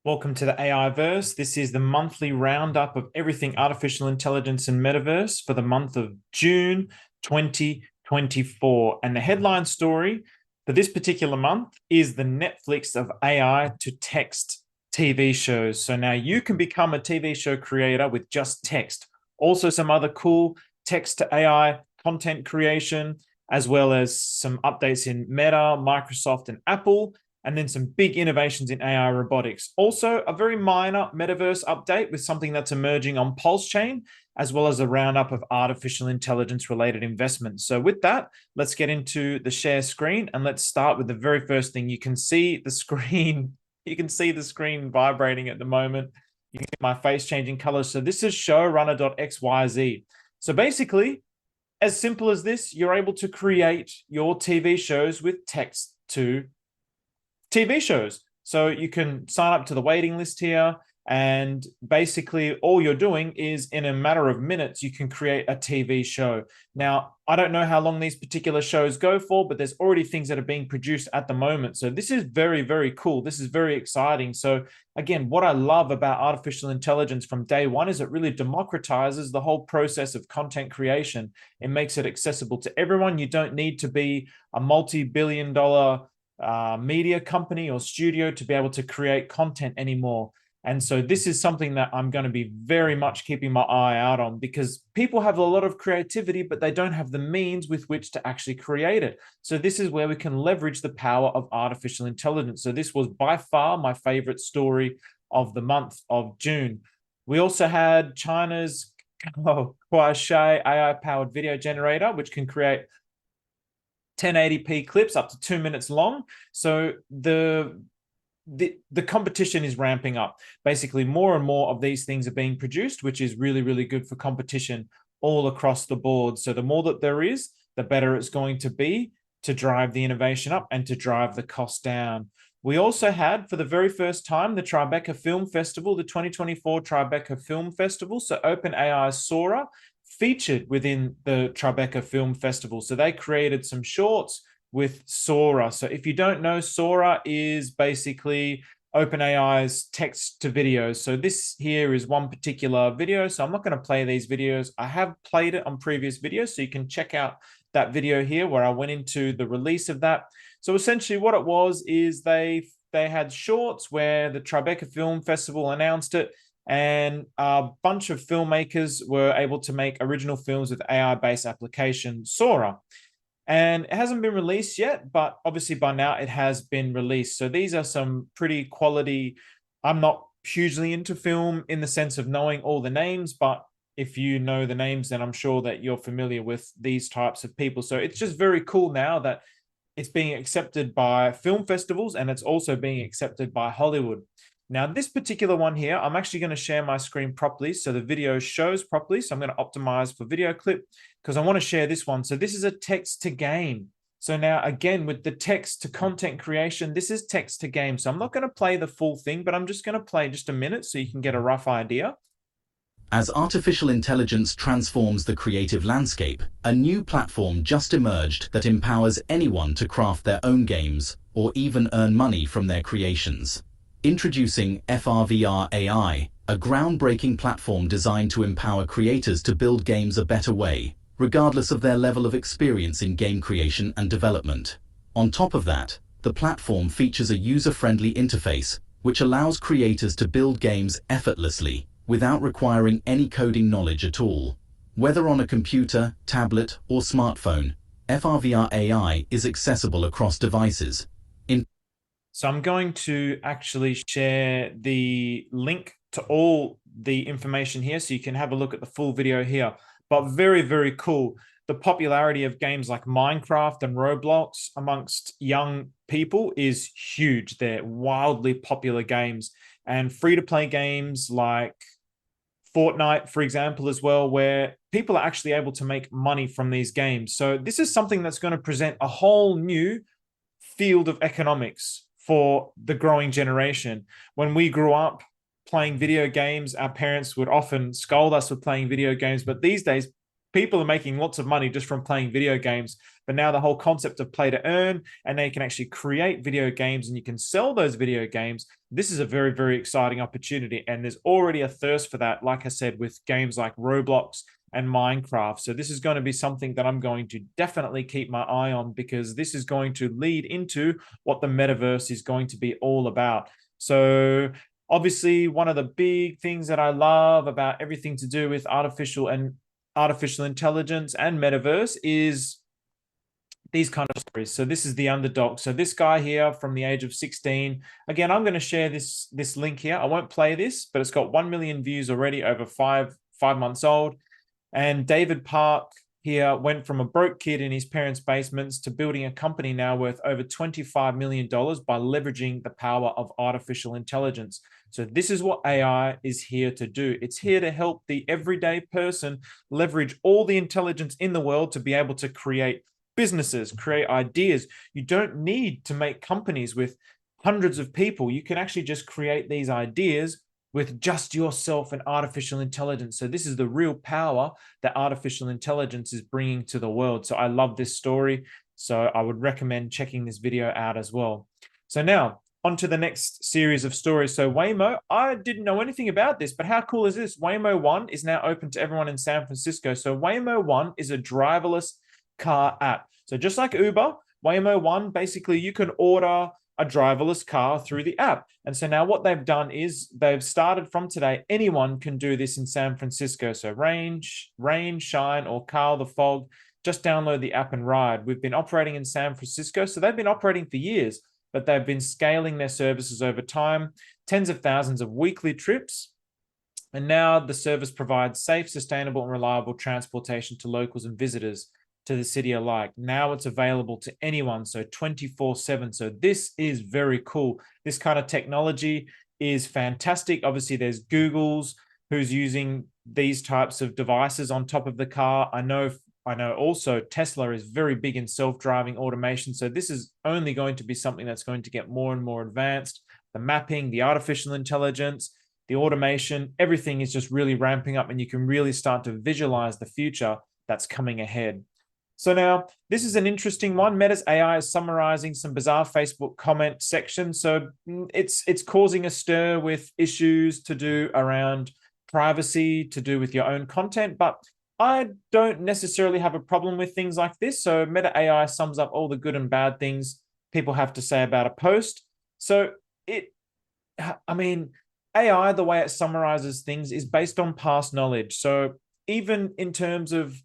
Welcome to the AIVerse. This is the monthly roundup of everything artificial intelligence and metaverse for the month of June 2024. And the headline story for this particular month is the Netflix of AI to text TV shows. So now you can become a TV show creator with just text. Also, some other cool text to AI content creation, as well as some updates in Meta, Microsoft, and Apple, and then some big innovations in AI robotics. Also, a very minor metaverse update with something that's emerging on Pulsechain, as well as a roundup of artificial intelligence related investments. So with that, let's get into the share screen and let's start with the very first thing. You can see the screen. You can see the screen vibrating at the moment. You can see my face changing colors. So this is showrunner.xyz. So basically, as simple as this, you're able to create your TV shows with text to TV shows. So you can sign up to the waiting list here, and basically all you're doing is in a matter of minutes, you can create a TV show. Now, I don't know how long these particular shows go for, but there's already things that are being produced at the moment. So this is very, very cool. This is very exciting. So again, what I love about artificial intelligence from day one is it really democratizes the whole process of content creation. It makes it accessible to everyone. You don't need to be a multi-billion-dollar media company or studio to be able to create content anymore. And so this is something that I'm going to be very much keeping my eye out on, because people have a lot of creativity, but they don't have the means with which to actually create it. So this is where we can leverage the power of artificial intelligence. So this was by far my favorite story of the month of June. We also had China's Kuaishai AI-powered video generator, which can create 1080p clips up to 2 minutes long. So the competition is ramping up. Basically, more and more of these things are being produced, which is really, really good for competition all across the board. So the more that there is, the better it's going to be to drive the innovation up and to drive the cost down. We also had, for the very first time, the Tribeca Film Festival, the 2024 Tribeca Film Festival. So OpenAI's Sora featured within the Tribeca Film Festival. So they created some shorts with Sora. So if you don't know, Sora is basically OpenAI's text to video. So this here is one particular video. So I'm not going to play these videos. I have played it on previous videos, so you can check out that video here where I went into the release of that. So essentially what it was is they had shorts where the Tribeca Film Festival announced it, and a bunch of filmmakers were able to make original films with AI-based application Sora. And it hasn't been released yet, but obviously by now it has been released. So these are some pretty quality. I'm not hugely into film in the sense of knowing all the names, but if you know the names, then I'm sure that you're familiar with these types of people. So it's just very cool now that it's being accepted by film festivals, and it's also being accepted by Hollywood. Now, this particular one here, I'm actually going to share my screen properly so the video shows properly. So I'm going to optimize for video clip because I want to share this one. So this is a text to game. So now, again, with the text to content creation, this is text to game. So I'm not going to play the full thing, but I'm just going to play just a minute so you can get a rough idea. As artificial intelligence transforms the creative landscape, a new platform just emerged that empowers anyone to craft their own games or even earn money from their creations. Introducing FRVR AI, a groundbreaking platform designed to empower creators to build games a better way, regardless of their level of experience in game creation and development. On top of that, the platform features a user-friendly interface, which allows creators to build games effortlessly, without requiring any coding knowledge at all. Whether on a computer, tablet, or smartphone, FRVR AI is accessible across devices. So I'm going to actually share the link to all the information here so you can have a look at the full video here. But very, very cool. The popularity of games like Minecraft and Roblox amongst young people is huge. They're wildly popular games, and free-to-play games like Fortnite, for example, as well, where people are actually able to make money from these games. So this is something that's going to present a whole new field of economics for the growing generation. When we grew up playing video games, our parents would often scold us for playing video games, but these days people are making lots of money just from playing video games. But now the whole concept of play to earn, and now you can actually create video games and you can sell those video games. This is a very, very exciting opportunity. And there's already a thirst for that, like I said, with games like Roblox and Minecraft. So this is going to be something that I'm going to definitely keep my eye on, because this is going to lead into what the metaverse is going to be all about. So obviously, one of the big things that I love about everything to do with artificial intelligence and metaverse is these kind of stories. So this is the underdog. So this guy here from the age of 16, again, I'm going to share this link here. I won't play this, but it's got 1 million views already over five months old. And David Park here went from a broke kid in his parents' basements to building a company now worth over $25 million by leveraging the power of artificial intelligence. So this is what AI is here to do. It's here to help the everyday person leverage all the intelligence in the world to be able to create businesses, create ideas. You don't need to make companies with hundreds of people. You can actually just create these ideas with just yourself and artificial intelligence. So this is the real power that artificial intelligence is bringing to the world. So I love this story. So I would recommend checking this video out as well. So now on to the next series of stories. So Waymo, I didn't know anything about this, but how cool is this? Waymo One is now open to everyone in San Francisco. So Waymo One is a driverless car app. So just like Uber, Waymo One, basically you can order a driverless car through the app. And so now what they've done is they've started from today, anyone can do this in San Francisco. So rain, shine, or Carl the fog, just download the app and ride. We've been operating in San Francisco. So they've been operating for years, but they've been scaling their services over time, tens of thousands of weekly trips. And now the service provides safe, sustainable, and reliable transportation to locals and visitors to the city alike. Now it's available to anyone, so 24/7. So this is very cool. This kind of technology is fantastic. Obviously, there's Google's who's using these types of devices on top of the car. I know also Tesla is very big in self-driving automation. So this is only going to be something that's going to get more and more advanced. The mapping, the artificial intelligence, the automation, everything is just really ramping up, and you can really start to visualize the future that's coming ahead. So now this is an interesting one. Meta's AI is summarizing some bizarre Facebook comment section. So it's causing a stir with issues to do around privacy, to do with your own content. But I don't necessarily have a problem with things like this. So Meta AI sums up all the good and bad things people have to say about a post. So AI, the way it summarizes things is based on past knowledge. So even in terms of,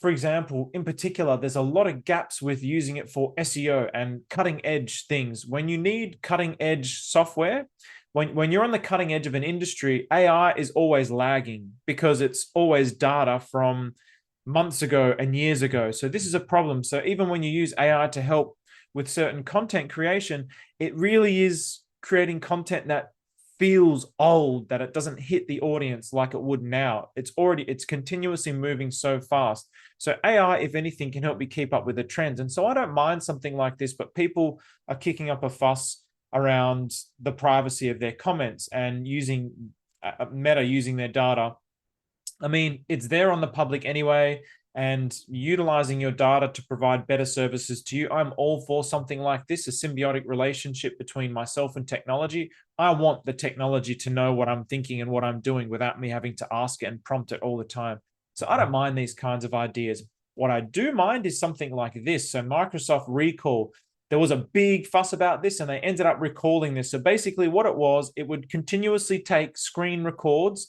for example, in particular, there's a lot of gaps with using it for SEO and cutting edge things. When you need cutting edge software, when you're on the cutting edge of an industry, AI is always lagging because it's always data from months ago and years ago. So this is a problem. So even when you use AI to help with certain content creation, it really is creating content that feels old, that it doesn't hit the audience like it would now. It's continuously moving so fast. So AI, if anything, can help you keep up with the trends. And so I don't mind something like this, but people are kicking up a fuss around the privacy of their comments and using Meta using their data. I mean, it's there on the public anyway, and utilizing your data to provide better services to you. I'm all for something like this, a symbiotic relationship between myself and technology. I want the technology to know what I'm thinking and what I'm doing without me having to ask it and prompt it all the time. So I don't mind these kinds of ideas. What I do mind is something like this. So Microsoft Recall, there was a big fuss about this and they ended up recalling this. So basically what it was, it would continuously take screen records,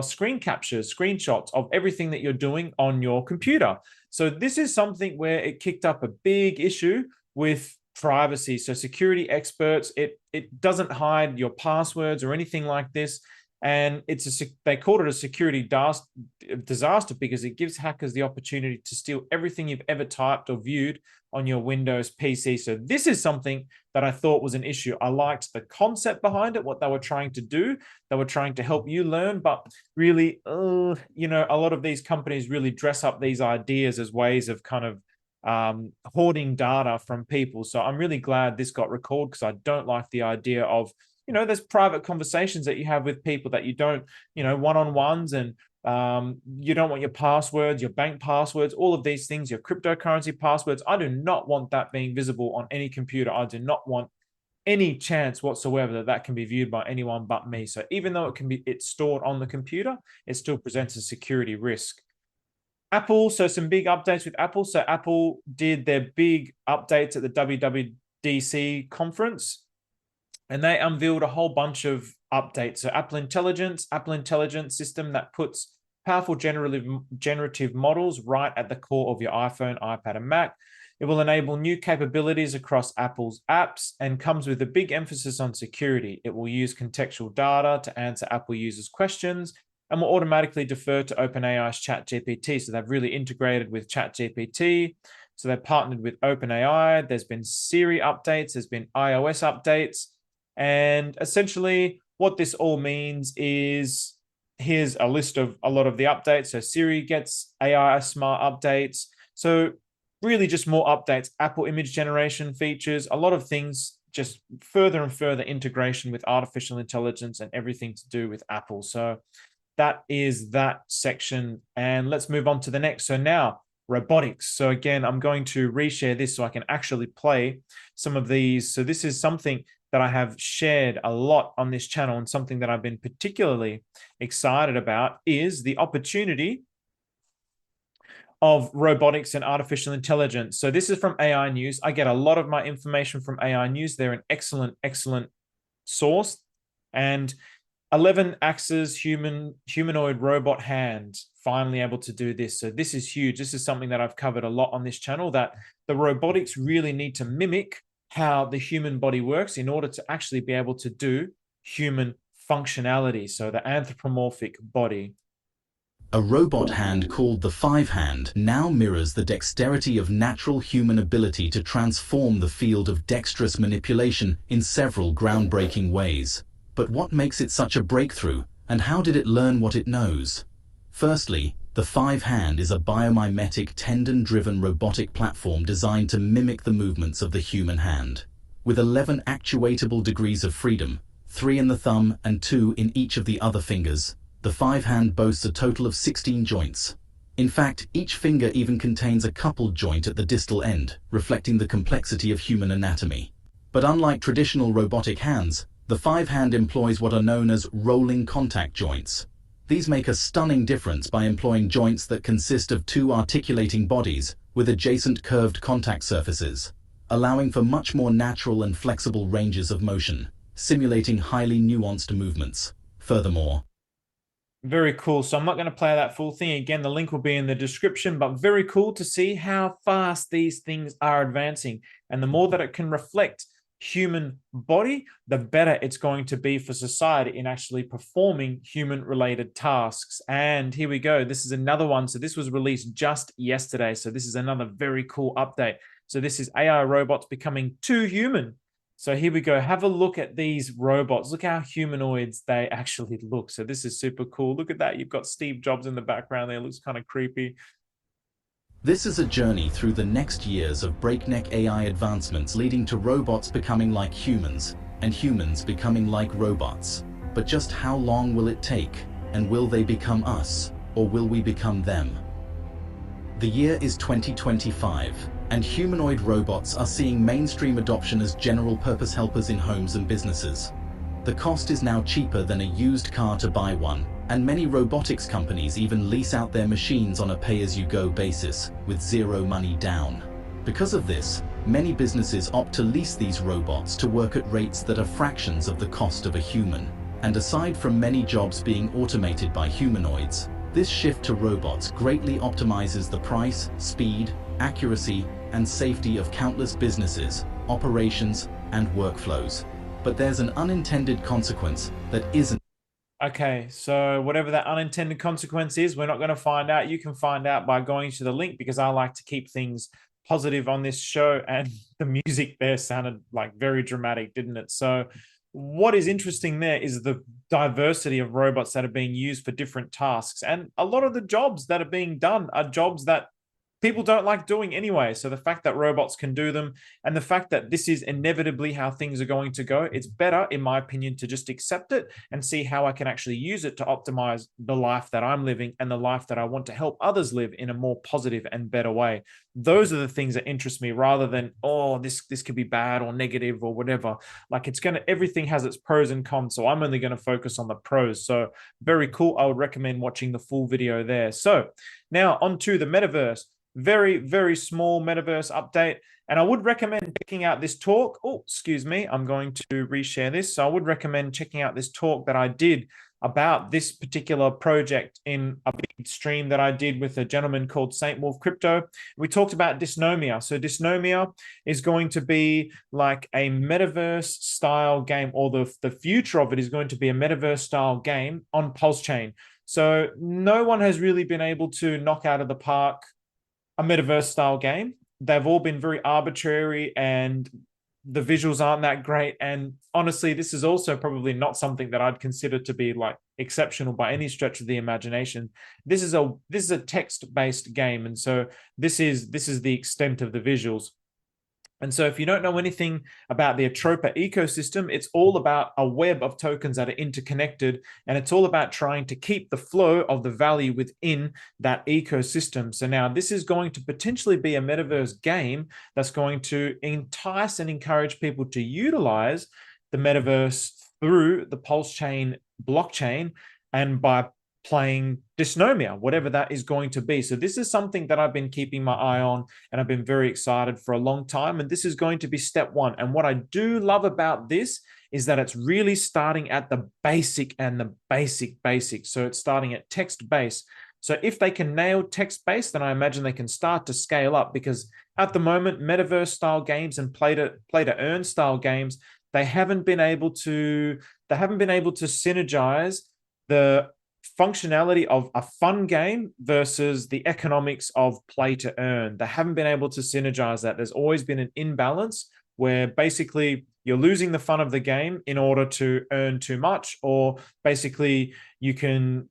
screen captures, screenshots of everything that you're doing on your computer. So this is something where it kicked up a big issue with privacy. So security experts, it doesn't hide your passwords or anything like this. And they called it a security disaster because it gives hackers the opportunity to steal everything you've ever typed or viewed on your Windows PC. So this is something that I thought was an issue. I liked the concept behind it, what they were trying to do. They were trying to help you learn, but really, a lot of these companies really dress up these ideas as ways of kind of hoarding data from people. So I'm really glad this got recalled because I don't like the idea of, there's private conversations that you have with people that you don't, one-on-ones and You don't want your passwords, your bank passwords, all of these things, your cryptocurrency passwords. I do not want that being visible on any computer. I do not want any chance whatsoever that that can be viewed by anyone but me. So even though it's stored on the computer, it still presents a security risk. Apple, so some big updates with Apple. So Apple did their big updates at the WWDC conference, and they unveiled a whole bunch of updates. So Apple Intelligence system that puts powerful generative models right at the core of your iPhone, iPad, and Mac. It will enable new capabilities across Apple's apps and comes with a big emphasis on security. It will use contextual data to answer Apple users' questions and will automatically defer to OpenAI's ChatGPT. So they've really integrated with ChatGPT. So they've partnered with OpenAI. There's been Siri updates. There's been iOS updates. And essentially what this all means is, here's a list of a lot of the updates. So Siri gets AI smart updates. So really just more updates, Apple image generation features, a lot of things, just further and further integration with artificial intelligence and everything to do with Apple. So that is that section. And let's move on to the next. So now, robotics. So again, I'm going to reshare this so I can actually play some of these. So this is something that I have shared a lot on this channel, and something that I've been particularly excited about is the opportunity of robotics and artificial intelligence. So this is from AI News. I get a lot of my information from AI News. They're an excellent source. And 11 axis humanoid robot hand finally able to do this. So this is huge. This is something that I've covered a lot on this channel, that the robotics really need to mimic how the human body works in order to actually be able to do human functionality. So the anthropomorphic body. A robot hand called the Five Hand now mirrors the dexterity of natural human ability to transform the field of dexterous manipulation in several groundbreaking ways. But what makes it such a breakthrough, and how did it learn what it knows? Firstly, the Five Hand is a biomimetic tendon-driven robotic platform designed to mimic the movements of the human hand. With 11 actuatable degrees of freedom, 3 in the thumb and 2 in each of the other fingers, the Five Hand boasts a total of 16 joints. In fact, each finger even contains a coupled joint at the distal end, reflecting the complexity of human anatomy. But unlike traditional robotic hands, the Five Hand employs what are known as rolling contact joints. These make a stunning difference by employing joints that consist of 2 articulating bodies with adjacent curved contact surfaces, allowing for much more natural and flexible ranges of motion, simulating highly nuanced movements. Furthermore, very cool. So I'm not going to play that full thing. Again, the link will be in the description, but very cool to see how fast these things are advancing. And the more that it can reflect human body, the better it's going to be for society in actually performing human-related tasks. And here we go. This is another one. So this was released just yesterday. So this is another very cool update. So this is AI robots becoming too human. So here we go. Have a look at these robots. Look how humanoids they actually look. So this is super cool. Look at that. You've got Steve Jobs in the background there. It looks kind of creepy. this is a journey through the next years of breakneck AI advancements leading to robots becoming like humans and humans becoming like robots. But just how long will it take? And will they become us, or will we become them? The year is 2025, and humanoid robots are seeing mainstream adoption as general-purpose helpers in homes and businesses. The cost is now cheaper than a used car to buy one, and many robotics companies even lease out their machines on a pay-as-you-go basis, with zero money down. Because of this, many businesses opt to lease these robots to work at rates that are fractions of the cost of a human. And aside from many jobs being automated by humanoids, this shift to robots greatly optimizes the price, speed, accuracy, and safety of countless businesses, operations, and workflows. But there's an unintended consequence that isn't. Okay, so whatever that unintended consequence is, we're not going to find out. You can find out by going to the link, because I like to keep things positive on this show. And the music there sounded like very dramatic, didn't it? So what is interesting there is the diversity of robots that are being used for different tasks. And a lot of the jobs that are being done are jobs that people don't like doing anyway. So the fact that robots can do them, and the fact that this is inevitably how things are going to go, it's better, in my opinion, to just accept it and see how I can actually use it to optimize the life that I'm living and the life that I want to help others live in a more positive and better way. Those are the things that interest me, rather than, oh, this could be bad or negative or whatever. Like, everything has its pros and cons. So I'm only going to focus on the pros. So very cool. I would recommend watching the full video there. So now on to the metaverse. Very, very small metaverse update. And I would recommend checking out this talk. Oh, excuse me. I'm going to reshare this. So I would recommend checking out this talk that I did about this particular project in a big stream that I did with a gentleman called Saint Wolf Crypto. We talked about Dysnomia. So Dysnomia is going to be like a metaverse style game, or the future of it is going to be a metaverse style game on Pulsechain. So no one has really been able to knock out of the park a metaverse style game. They've all been very arbitrary, and the visuals aren't that great. And honestly, this is also probably not something that I'd consider to be like exceptional by any stretch of the imagination. This is a text-based game, and so this is the extent of the visuals. And so if you don't know anything about the Atropa ecosystem, it's all about a web of tokens that are interconnected, and it's all about trying to keep the flow of the value within that ecosystem. So now this is going to potentially be a metaverse game that's going to entice and encourage people to utilize the metaverse through the Pulsechain blockchain and by playing Dysnomia, whatever that is going to be. So this is something that I've been keeping my eye on, and I've been very excited for a long time. And this is going to be step one. And what I do love about this is that it's really starting at the basic and the basic. So it's starting at text base. So if they can nail text base, then I imagine they can start to scale up, because at the moment, metaverse style games and play to earn style games, they haven't been able to synergize the functionality of a fun game versus the economics of play to earn. They haven't been able to synergize that. There's always been an imbalance where basically you're losing the fun of the game in order to earn too much, or basically you can,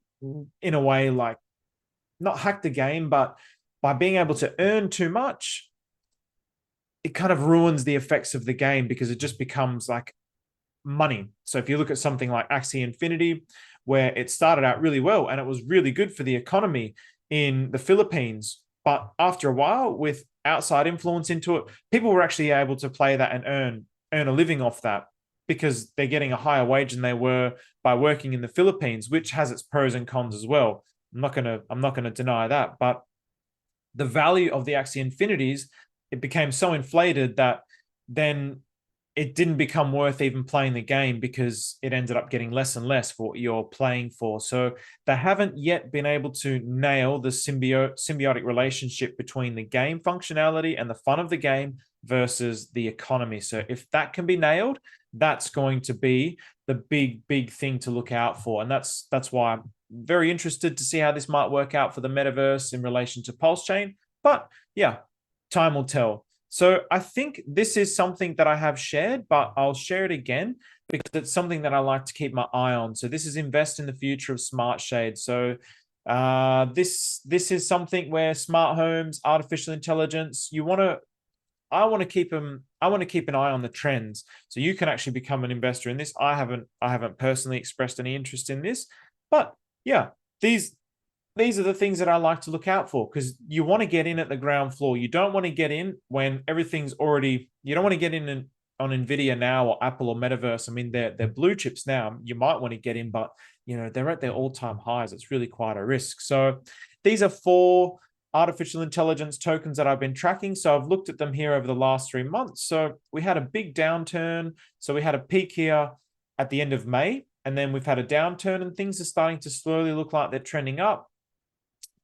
in a way, like, not hack the game, but by being able to earn too much, it kind of ruins the effects of the game, because it just becomes like money. So if you look at something like Axie Infinity, where it started out really well and it was really good for the economy in the Philippines, but after a while, with outside influence into it, people were actually able to play that and earn a living off that, because they're getting a higher wage than they were by working in the Philippines, which has its pros and cons as well. I'm not gonna deny that, but the value of the Axie Infinities, it became so inflated that then it didn't become worth even playing the game, because it ended up getting less and less for what you're playing for. So they haven't yet been able to nail the symbiotic relationship between the game functionality and the fun of the game versus the economy. So if that can be nailed, that's going to be the big thing to look out for. And that's why I'm very interested to see how this might work out for the metaverse in relation to Pulsechain. But yeah, time will tell. So I think this is something that I have shared, but I'll share it again because it's something that I like to keep my eye on. So this is invest in the future of smart shade. So this is something where smart homes, artificial intelligence, I want to keep an eye on the trends. So you can actually become an investor in this. I haven't personally expressed any interest in this, but yeah, these are the things that I like to look out for, because you want to get in at the ground floor. You don't want to get in when everything's already, you don't want to get in on Nvidia now or Apple or Metaverse. I mean, they're blue chips now. You might want to get in, but they're at their all-time highs. It's really quite a risk. So these are 4 artificial intelligence tokens that I've been tracking. So I've looked at them here over the last 3 months. So we had a big downturn. So we had a peak here at the end of May, and then we've had a downturn, and things are starting to slowly look like they're trending up.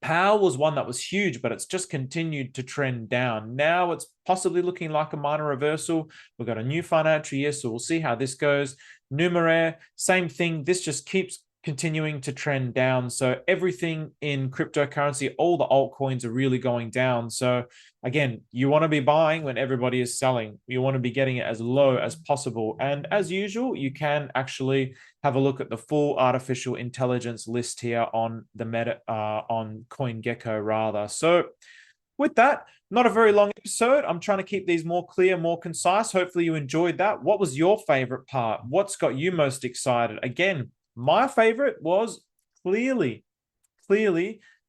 Power was one that was huge, but it's just continued to trend down. Now it's possibly looking like a minor reversal. We've got a new financial year, so we'll see how this goes. Numeraire, same thing. This just keeps continuing to trend down. So everything in cryptocurrency, all the altcoins are really going down. So again, you want to be buying when everybody is selling. You want to be getting it as low as possible. And as usual, you can actually have a look at the full artificial intelligence list here on the on CoinGecko rather. So with that, not a very long episode. I'm trying to keep these more clear, more concise. Hopefully you enjoyed that. What was your favorite part? What's got you most excited? Again, my favorite was clearly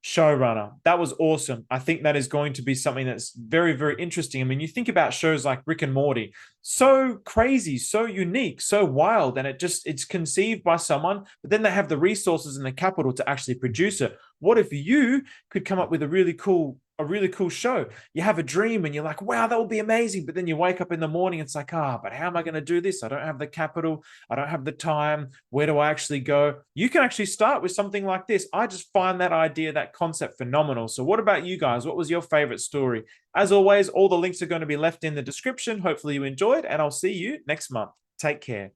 Showrunner. That was awesome. I think that is going to be something that's very, very interesting. I mean, you think about shows like Rick and Morty, so crazy, so unique, so wild, and it's conceived by someone, but then they have the resources and the capital to actually produce it. What if you could come up with a really cool show? You have a dream and you're like, wow, that would be amazing. But then you wake up in the morning, it's like, but how am I going to do this? I don't have the capital. I don't have the time. Where do I actually go? You can actually start with something like this. I just find that idea, that concept phenomenal. So what about you guys? What was your favorite story? As always, all the links are going to be left in the description. Hopefully you enjoyed, and I'll see you next month. Take care.